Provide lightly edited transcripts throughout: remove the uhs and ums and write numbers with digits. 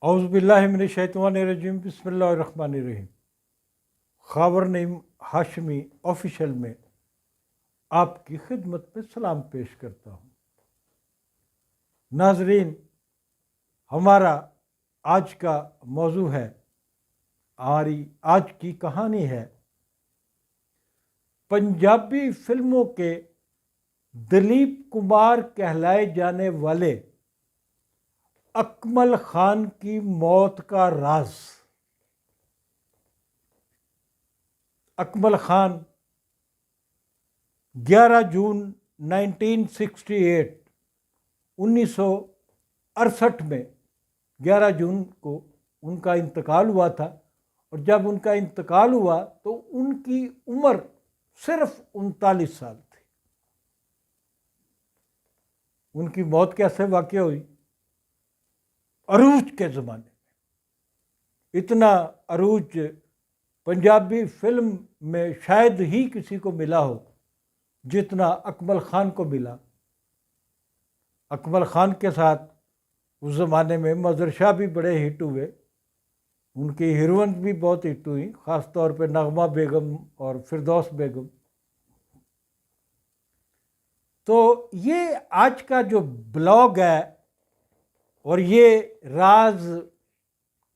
اعوذ باللہ من الشیطان الرجیم، بسم اللہ الرحمن الرحیم۔ خاور نعیم ہاشمی آفیشل میں آپ کی خدمت میں سلام پیش کرتا ہوں۔ ناظرین، ہمارا آج کا موضوع ہے، ہماری آج کی کہانی ہے پنجابی فلموں کے دلیپ کمار کہلائے جانے والے اکمل خان کی موت کا راز۔ اکمل خان 11 جون 1968 1968 میں 11 جون کو ان کا انتقال ہوا تھا، اور جب ان کا انتقال ہوا تو ان کی عمر صرف 39 سال تھی۔ ان کی موت کیسے واقع ہوئی؟ عروج کے زمانے میں، اتنا عروج پنجابی فلم میں شاید ہی کسی کو ملا ہو جتنا اکمل خان کو ملا۔ اکمل خان کے ساتھ اس زمانے میں مظہر شاہ بھی بڑے ہٹ ہوئے، ان کی ہیروئن بھی بہت ہٹ ہوئی، خاص طور پہ نغمہ بیگم اور فردوس بیگم۔ تو یہ آج کا جو بلاگ ہے، اور یہ راز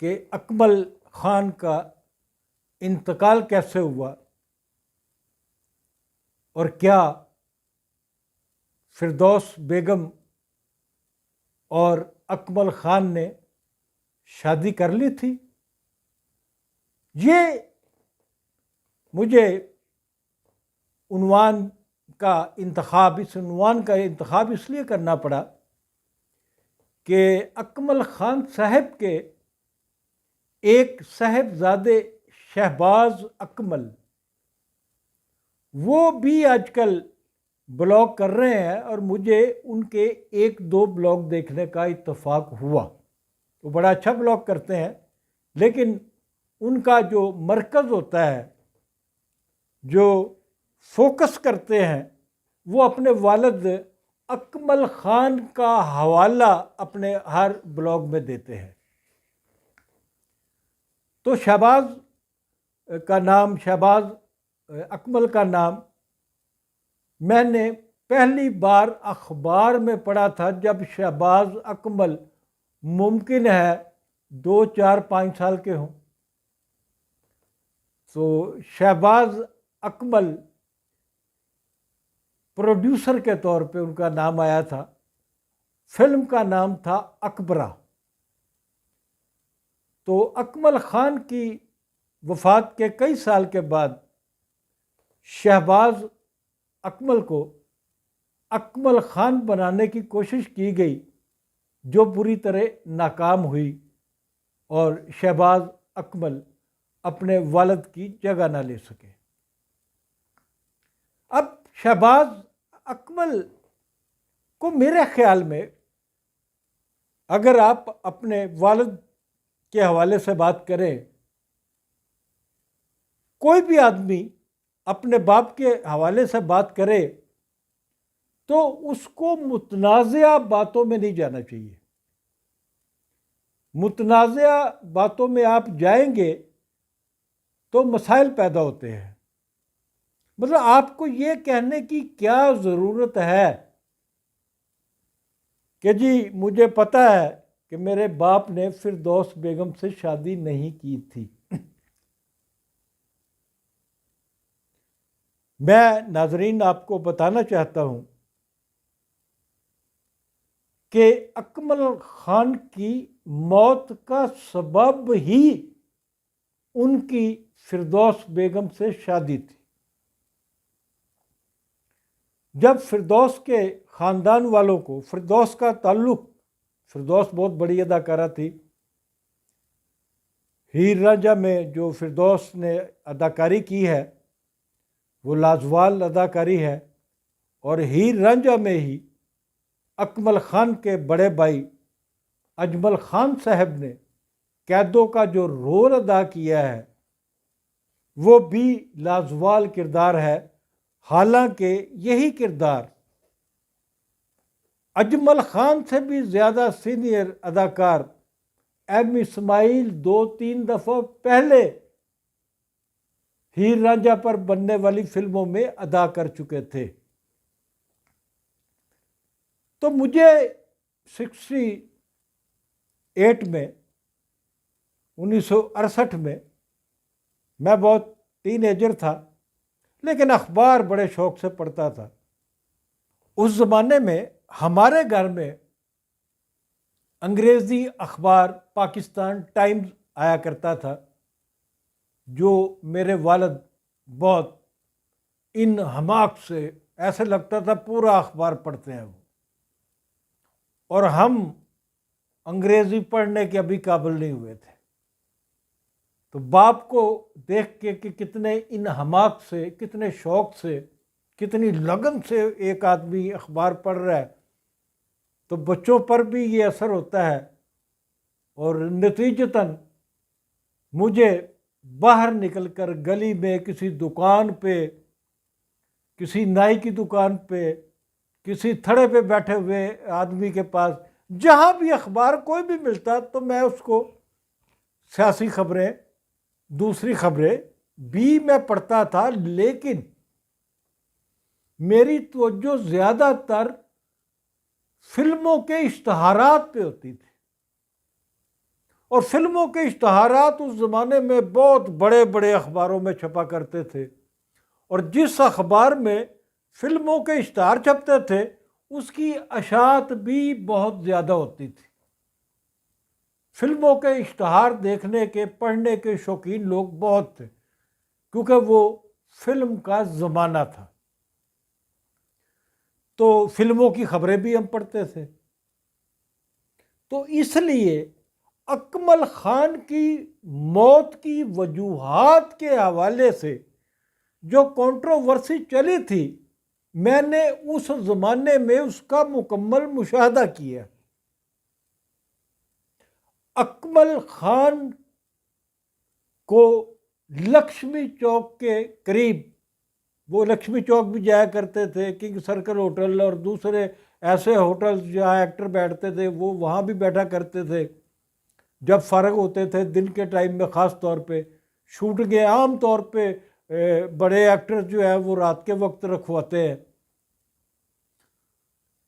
کہ اکمل خان کا انتقال کیسے ہوا، اور کیا فردوس بیگم اور اکمل خان نے شادی کر لی تھی، یہ مجھے عنوان کا انتخاب اس لیے کرنا پڑا کہ اکمل خان صاحب کے ایک صاحبزادے شہباز اکمل، وہ بھی آج کل بلاگ کر رہے ہیں، اور مجھے ان کے 1-2 بلاگ دیکھنے کا اتفاق ہوا۔ وہ بڑا اچھا بلاگ کرتے ہیں، لیکن ان کا جو مرکز ہوتا ہے، جو فوکس کرتے ہیں، وہ اپنے والد اکمل خان کا حوالہ اپنے ہر بلاگ میں دیتے ہیں۔ تو شہباز اکمل کا نام میں نے پہلی بار اخبار میں پڑھا تھا جب شہباز اکمل ممکن ہے 2 4 5 سال کے ہوں۔ تو شہباز اکمل پروڈیوسر کے طور پہ ان کا نام آیا تھا۔ فلم کا نام تھا اکبرا۔ تو اکمل خان کی وفات کے کئی سال کے بعد شہباز اکمل کو اکمل خان بنانے کی کوشش کی گئی، جو بری طرح ناکام ہوئی، اور شہباز اکمل اپنے والد کی جگہ نہ لے سکے۔ اب شہباز اکمل کو میرے خیال میں، اگر آپ اپنے والد کے حوالے سے بات کریں، کوئی بھی آدمی اپنے باپ کے حوالے سے بات کرے تو اس کو متنازعہ باتوں میں نہیں جانا چاہیے۔ متنازعہ باتوں میں آپ جائیں گے تو مسائل پیدا ہوتے ہیں۔ مطلب آپ کو یہ کہنے کی کیا ضرورت ہے کہ جی مجھے پتہ ہے کہ میرے باپ نے فردوس بیگم سے شادی نہیں کی تھی۔ میں ناظرین آپ کو بتانا چاہتا ہوں کہ اکمل خان کی موت کا سبب ہی ان کی فردوس بیگم سے شادی تھی۔ جب فردوس کے خاندان والوں کو فردوس کا تعلق، فردوس بہت بڑی اداکارہ تھی، ہیر رانجھا میں جو فردوس نے اداکاری کی ہے وہ لازوال اداکاری ہے، اور ہیر رانجھا میں ہی اکمل خان کے بڑے بھائی اجمل خان صاحب نے قیدوں کا جو رول ادا کیا ہے وہ بھی لازوال کردار ہے۔ حالانکہ یہی کردار اجمل خان سے بھی زیادہ سینئر اداکار ایم اسماعیل 2-3 دفعہ پہلے ہیر رانجھا پر بننے والی فلموں میں ادا کر چکے تھے۔ تو مجھے 68 میں 1968 میں بہت ٹین ایجر تھا، لیکن اخبار بڑے شوق سے پڑھتا تھا۔ اس زمانے میں ہمارے گھر میں انگریزی اخبار پاکستان ٹائمز آیا کرتا تھا، جو میرے والد بہت ان حماق سے، ایسے لگتا تھا پورا اخبار پڑھتے ہیں وہ، اور ہم انگریزی پڑھنے کے ابھی قابل نہیں ہوئے تھے۔ تو باپ کو دیکھ کے کہ کتنے ان حماق سے، کتنے شوق سے، کتنی لگن سے ایک آدمی اخبار پڑھ رہا ہے، تو بچوں پر بھی یہ اثر ہوتا ہے، اور نتیجتاً مجھے باہر نکل کر گلی میں کسی دکان پہ، کسی نائی کی دکان پہ، کسی تھڑے پہ بیٹھے ہوئے آدمی کے پاس، جہاں بھی اخبار کوئی بھی ملتا تو میں اس کو، سیاسی خبریں، دوسری خبریں بھی میں پڑھتا تھا، لیکن میری توجہ زیادہ تر فلموں کے اشتہارات پہ ہوتی تھی، اور فلموں کے اشتہارات اس زمانے میں بہت بڑے بڑے اخباروں میں چھپا کرتے تھے، اور جس اخبار میں فلموں کے اشتہار چھپتے تھے اس کی اشاعت بھی بہت زیادہ ہوتی تھی۔ فلموں کے اشتہار دیکھنے کے، پڑھنے کے شوقین لوگ بہت تھے، کیونکہ وہ فلم کا زمانہ تھا، تو فلموں کی خبریں بھی ہم پڑھتے تھے۔ تو اس لیے اکمل خان کی موت کی وجوہات کے حوالے سے جو کنٹروورسی چلی تھی، میں نے اس زمانے میں اس کا مکمل مشاہدہ کیا۔ اکمل خان کو لکشمی چوک کے قریب، وہ لکشمی چوک بھی جایا کرتے تھے، کنگ سرکل ہوٹل اور دوسرے ایسے ہوٹل جہاں ایکٹر بیٹھتے تھے، وہ وہاں بھی بیٹھا کرتے تھے جب فارغ ہوتے تھے دن کے ٹائم میں، خاص طور پہ شوٹنگیں عام طور پہ بڑے ایکٹر جو ہے وہ رات کے وقت رکھواتے ہیں۔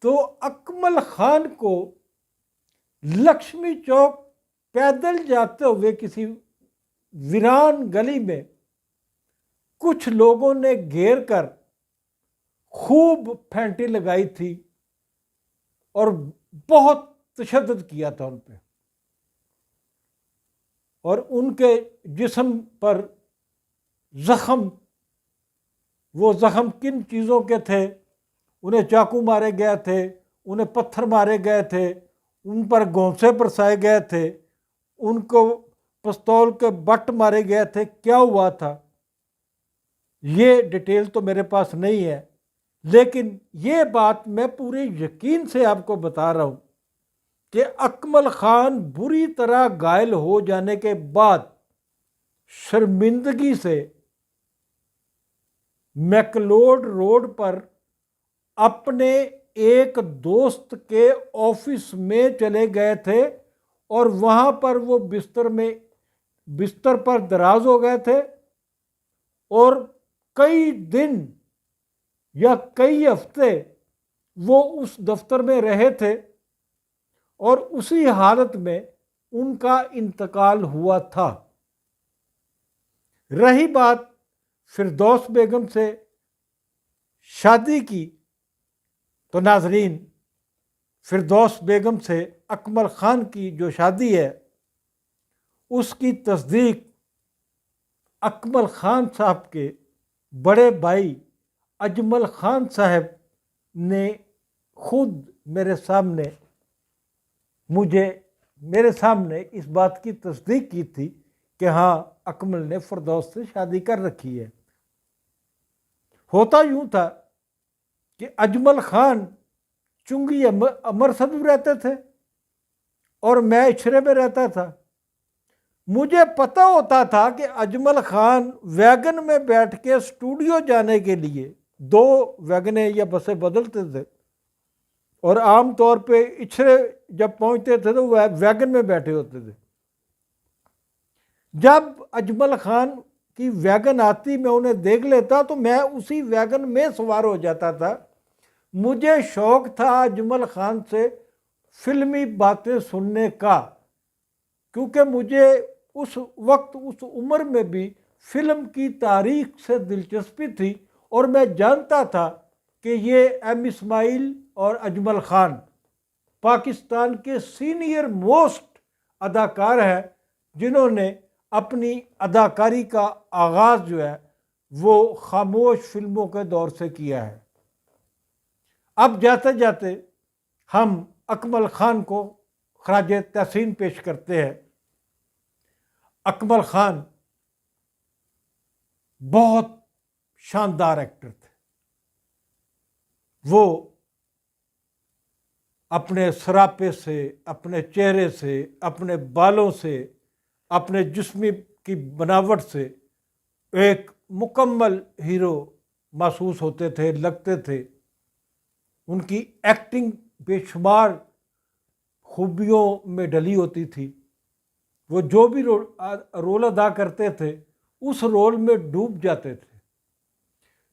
تو اکمل خان کو لکشمی چوک پیدل جاتے ہوئے کسی ویران گلی میں کچھ لوگوں نے گھیر کر خوب پھینٹی لگائی تھی اور بہت تشدد کیا تھا ان پہ، اور ان کے جسم پر زخم، وہ زخم کن چیزوں کے تھے؟ انہیں چاقو مارے گئے تھے، انہیں پتھر مارے گئے تھے، ان پر گونسے برسائے گئے تھے، ان کو پستول کے بٹ مارے گئے تھے۔ کیا ہوا تھا یہ ڈیٹیل تو میرے پاس نہیں ہے، لیکن یہ بات میں پورے یقین سے آپ کو بتا رہا ہوں کہ اکمل خان بری طرح گھائل ہو جانے کے بعد شرمندگی سے میکلوڈ روڈ پر اپنے ایک دوست کے آفس میں چلے گئے تھے، اور وہاں پر وہ بستر پر دراز ہو گئے تھے، اور کئی دن یا کئی ہفتے وہ اس دفتر میں رہے تھے، اور اسی حالت میں ان کا انتقال ہوا تھا۔ رہی بات فردوس بیگم سے شادی کی، تو ناظرین، فردوس بیگم سے اکمل خان کی جو شادی ہے، اس کی تصدیق اکمل خان صاحب کے بڑے بھائی اجمل خان صاحب نے خود میرے سامنے اس بات کی تصدیق کی تھی کہ ہاں اکمل نے فردوس سے شادی کر رکھی ہے۔ ہوتا یوں تھا کہ اجمل خان چنگی امرصد میں رہتے تھے اور میں اچھرے میں رہتا تھا۔ مجھے پتہ ہوتا تھا کہ اجمل خان ویگن میں بیٹھ کے اسٹوڈیو جانے کے لیے 2 ویگنیں یا بسیں بدلتے تھے، اور عام طور پہ اچھرے جب پہنچتے تھے تو وہ ویگن میں بیٹھے ہوتے تھے، جب اجمل خان کی ویگن آتی میں انہیں دیکھ لیتا تو میں اسی ویگن میں سوار ہو جاتا تھا۔ مجھے شوق تھا اجمل خان سے فلمی باتیں سننے کا، کیونکہ مجھے اس وقت اس عمر میں بھی فلم کی تاریخ سے دلچسپی تھی، اور میں جانتا تھا کہ یہ ایم اسماعیل اور اجمل خان پاکستان کے سینئر موسٹ اداکار ہیں، جنہوں نے اپنی اداکاری کا آغاز جو ہے وہ خاموش فلموں کے دور سے کیا ہے۔ اب جاتے جاتے ہم اکمل خان کو خراج تحسین پیش کرتے ہیں۔ اکمل خان بہت شاندار ایکٹر تھے۔ وہ اپنے سراپے سے، اپنے چہرے سے، اپنے بالوں سے، اپنے جسم کی بناوٹ سے ایک مکمل ہیرو محسوس ہوتے تھے، لگتے تھے۔ ان کی ایکٹنگ بے شمار خوبیوں میں ڈلی ہوتی تھی۔ وہ جو بھی رول ادا کرتے تھے اس رول میں ڈوب جاتے تھے۔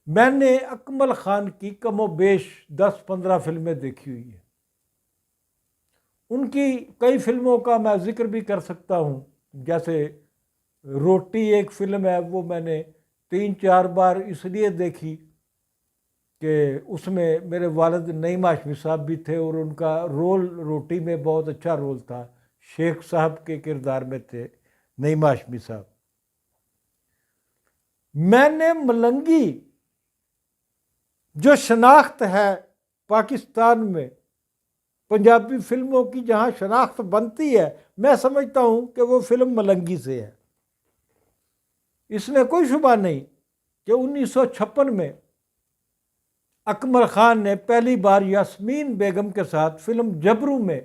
میں نے اکمل خان کی کم و بیش 10-15 فلمیں دیکھی ہوئی ہیں۔ ان کی کئی فلموں کا میں ذکر بھی کر سکتا ہوں، جیسے روٹی ایک فلم ہے، وہ میں نے 3-4 بار اس لیے دیکھی کہ اس میں میرے والد نعیم ہاشمی صاحب بھی تھے، اور ان کا رول روٹی میں بہت اچھا رول تھا۔ شیخ صاحب کے کردار میں تھے نعیم ہاشمی صاحب۔ میں نے ملنگی جو شناخت ہے پاکستان میں، پنجابی فلموں کی جہاں شناخت بنتی ہے، میں سمجھتا ہوں کہ وہ فلم ملنگی سے ہے۔ اس میں کوئی شبہ نہیں کہ 1956 میں اکمل خان نے پہلی بار یاسمین بیگم کے ساتھ فلم جبرو میں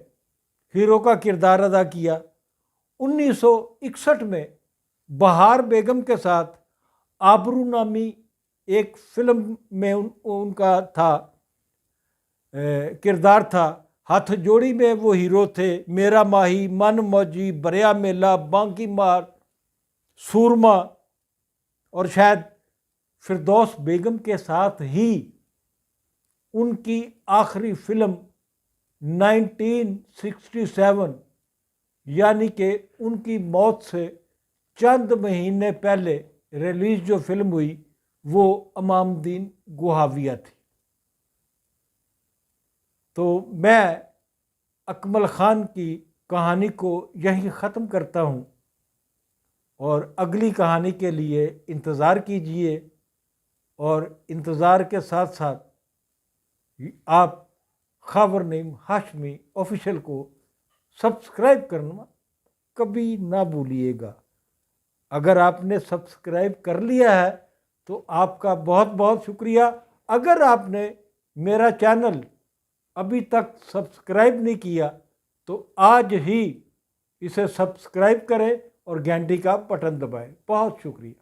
ہیرو کا کردار ادا کیا۔ 1961 میں بہار بیگم کے ساتھ آبرو نامی ایک فلم میں ان کا کردار تھا۔ ہاتھ جوڑی میں وہ ہیرو تھے۔ میرا ماہی، من موجی، بریا میلہ، بانکی مار، سورما، اور شاید فردوس بیگم کے ساتھ ہی ان کی آخری فلم 1967، یعنی کہ ان کی موت سے چند مہینے پہلے ریلیز جو فلم ہوئی وہ امام الدین گوہاویہ تھی۔ تو میں اکمل خان کی کہانی کو یہیں ختم کرتا ہوں، اور اگلی کہانی کے لیے انتظار کیجیے، اور انتظار کے ساتھ ساتھ آپ خاور نعیم ہاشمی آفیشیل کو سبسکرائب کرنا کبھی نہ بھولیے گا۔ اگر آپ نے سبسکرائب کر لیا ہے تو آپ کا بہت بہت شکریہ۔ اگر آپ نے میرا چینل ابھی تک سبسکرائب نہیں کیا تو آج ہی اسے سبسکرائب کریں اور گھنٹی کا بٹن دبائیں۔ بہت شکریہ۔